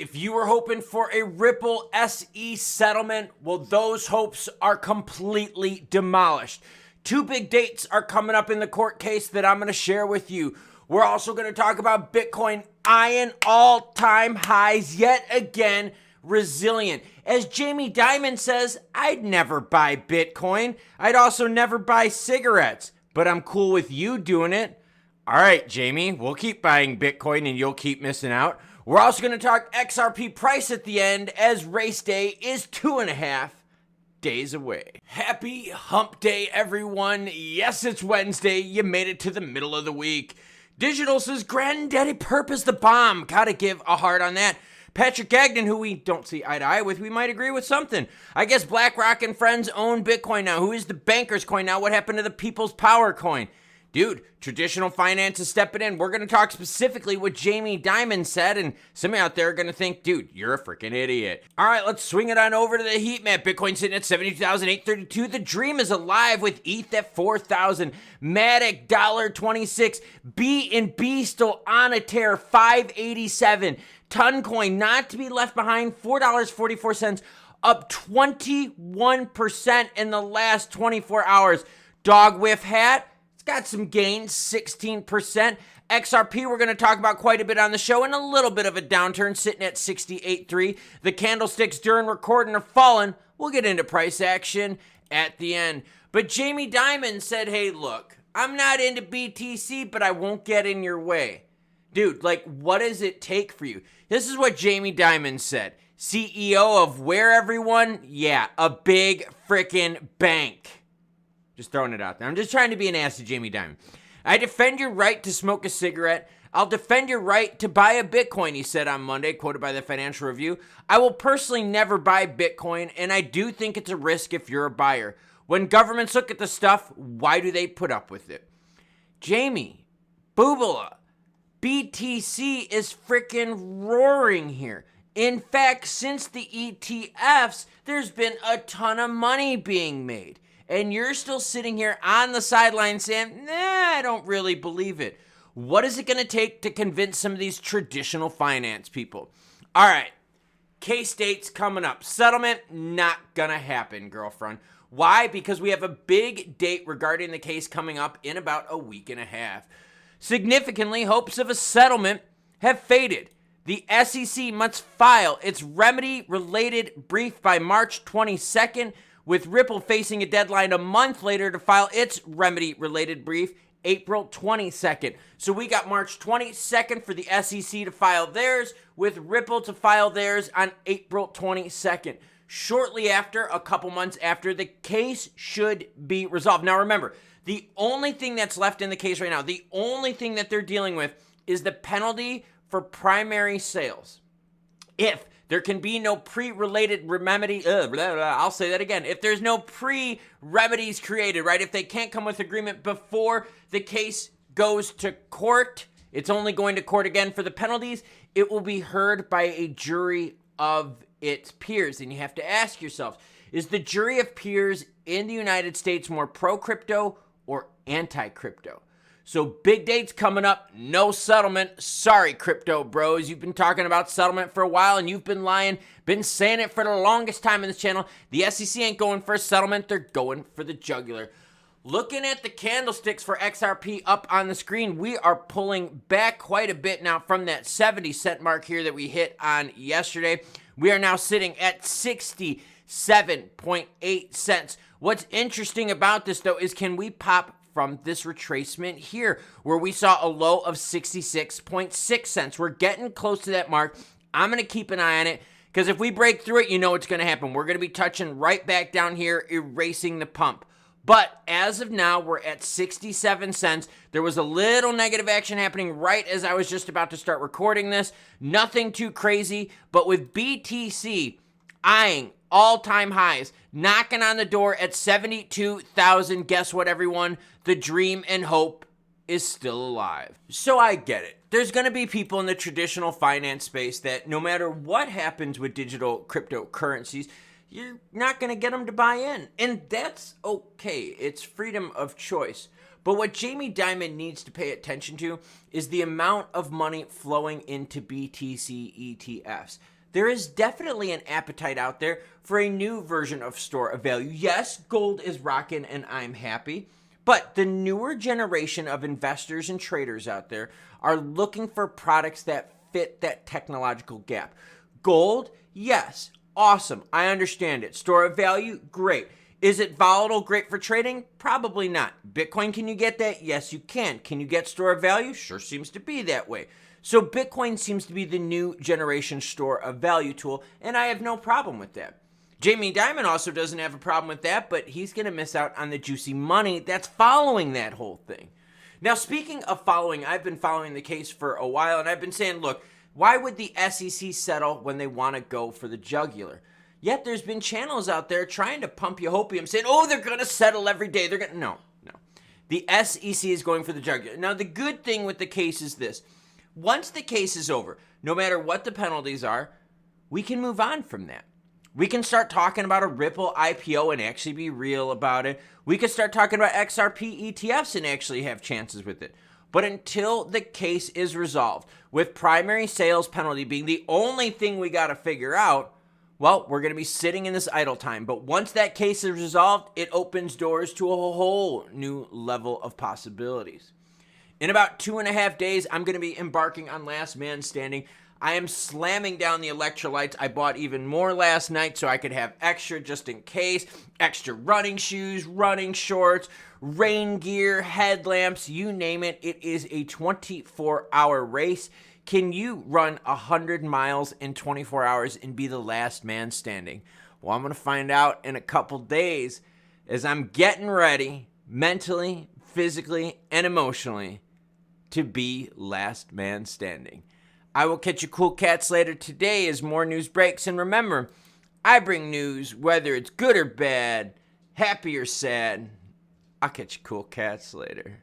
if you were hoping for a Ripple SE settlement, well, those hopes are completely demolished. Two big dates are coming up in the court case that I'm going to share with you. We're also going to talk about Bitcoin eyeing all-time highs yet again, resilient. As Jamie Dimon says, I'd never buy Bitcoin. I'd also never buy cigarettes, but I'm cool with you doing it. All right, Jamie, we'll keep buying Bitcoin and you'll keep missing out. We're also going to talk XRP price at the end as race day is 2.5 days away. Happy hump day, everyone. Yes, it's Wednesday. You made it to the middle of the week. Digital says, Granddaddy Purpose the bomb. Gotta give a heart on that. Patrick Gagnon, who we don't see eye to eye with, we might agree with something. I guess BlackRock and friends own Bitcoin now. Who is the banker's coin now? What happened to the people's power coin? Dude, traditional finance is stepping in. We're going to talk specifically what Jamie Dimon said, and some of you out there are going to think, dude, you're a freaking idiot. All right, let's swing it on over to the heat map. Bitcoin sitting at 72,832. The dream is alive with ETH at 4,000. Matic, $1.26. B&B still on a tear, 587. Toncoin, not to be left behind, $4.44, up 21% in the last 24 hours. Dog Whiff Hat, got some gains, 16%. XRP, we're going to talk about quite a bit on the show, and a little bit of a downturn, sitting at 68.3. The candlesticks during recording are falling. We'll get into price action at the end. But Jamie Dimon said, hey, look, I'm not into BTC, but I won't get in your way. Dude, like, what does it take for you? This is what Jamie Dimon said. CEO of where, everyone? Yeah, a big freaking bank. Just throwing it out there. I'm just trying to be an ass to Jamie Dimon. I defend your right to smoke a cigarette. I'll defend your right to buy a Bitcoin, he said on Monday, quoted by the Financial Review. I will personally never buy Bitcoin, and I do think it's a risk if you're a buyer. When governments look at the stuff, why do they put up with it? Jamie, Boobala, BTC is freaking roaring here. In fact, since the ETFs, there's been a ton of money being made. And you're still sitting here on the sidelines saying, nah, I don't really believe it. What is it going to take to convince some of these traditional finance people? All right, case dates coming up. Settlement, not going to happen, girlfriend. Why? Because we have a big date regarding the case coming up in about a week and a half. Significantly, hopes of a settlement have faded. The SEC must file its remedy-related brief by March 22nd, with Ripple facing a deadline a month later to file its remedy-related brief, April 22nd. So we got March 22nd for the SEC to file theirs, with Ripple to file theirs on April 22nd. Shortly after, a couple months after, the case should be resolved. Now remember, the only thing that's left in the case right now, the only thing that they're dealing with is the penalty for primary sales. If there can be no pre-related remedy, I'll say that again. If there's no pre-remedies created, right? If they can't come with agreement before the case goes to court, it's only going to court again for the penalties. It will be heard by a jury of its peers. And you have to ask yourself, is the jury of peers in the United States more pro-crypto or anti-crypto? So big dates coming up, no settlement. Sorry, crypto bros. You've been talking about settlement for a while and you've been lying, been saying it for the longest time in this channel. The SEC ain't going for a settlement. They're going for the jugular. Looking at the candlesticks for XRP up on the screen, we are pulling back quite a bit now from that 70-cent mark here that we hit on yesterday. We are now sitting at 67.8 cents. What's interesting about this, though, is can we pop from this retracement here where we saw a low of 66.6 cents. We're getting close to that mark. I'm going to keep an eye on it because if we break through it, you know what's going to happen. We're going to be touching right back down here, erasing the pump. But as of now, we're at 67 cents. There was a little negative action happening right as I was just about to start recording this. Nothing too crazy, but with BTC eyeing all-time highs, knocking on the door at 72,000. Guess what, everyone? The dream and hope is still alive. So I get it. There's going to be people in the traditional finance space that no matter what happens with digital cryptocurrencies, you're not going to get them to buy in. And that's okay. It's freedom of choice. But what Jamie Dimon needs to pay attention to is the amount of money flowing into BTC ETFs. There is definitely an appetite out there for a new version of store of value. Yes, gold is rocking and I'm happy, but the newer generation of investors and traders out there are looking for products that fit that technological gap. Gold, yes, awesome. I understand it. Store of value, great. Is it volatile, great for trading? Probably not. Bitcoin, can you get that? Yes, you can. Can you get store of value? Sure seems to be that way. So Bitcoin seems to be the new generation store of value tool, and I have no problem with that. Jamie Dimon also doesn't have a problem with that, but he's going to miss out on the juicy money that's following that whole thing. Now, speaking of following, I've been following the case for a while, and I've been saying, look, why would the SEC settle when they want to go for the jugular? Yet there's been channels out there trying to pump you hopium, saying, oh, they're going to settle every day. They're going to... No. The SEC is going for the jugular. Now, the good thing with the case is this. Once the case is over, no matter what the penalties are, we can move on from that. We can start talking about a Ripple IPO and actually be real about it. We can start talking about XRP ETFs and actually have chances with it. But until the case is resolved, with primary sales penalty being the only thing we got to figure out, well, we're going to be sitting in this idle time. But once that case is resolved, it opens doors to a whole new level of possibilities. In about 2.5 days, I'm going to be embarking on Last Man Standing. I am slamming down the electrolytes. I bought even more last night so I could have extra just in case. Extra running shoes, running shorts, rain gear, headlamps, you name it. It is a 24-hour race. Can you run 100 miles in 24 hours and be the last man standing? Well, I'm going to find out in a couple days as I'm getting ready mentally, physically, and emotionally to be last man standing. I will catch you cool cats later today as more news breaks. And remember, I bring news whether it's good or bad, happy or sad. I'll catch you cool cats later.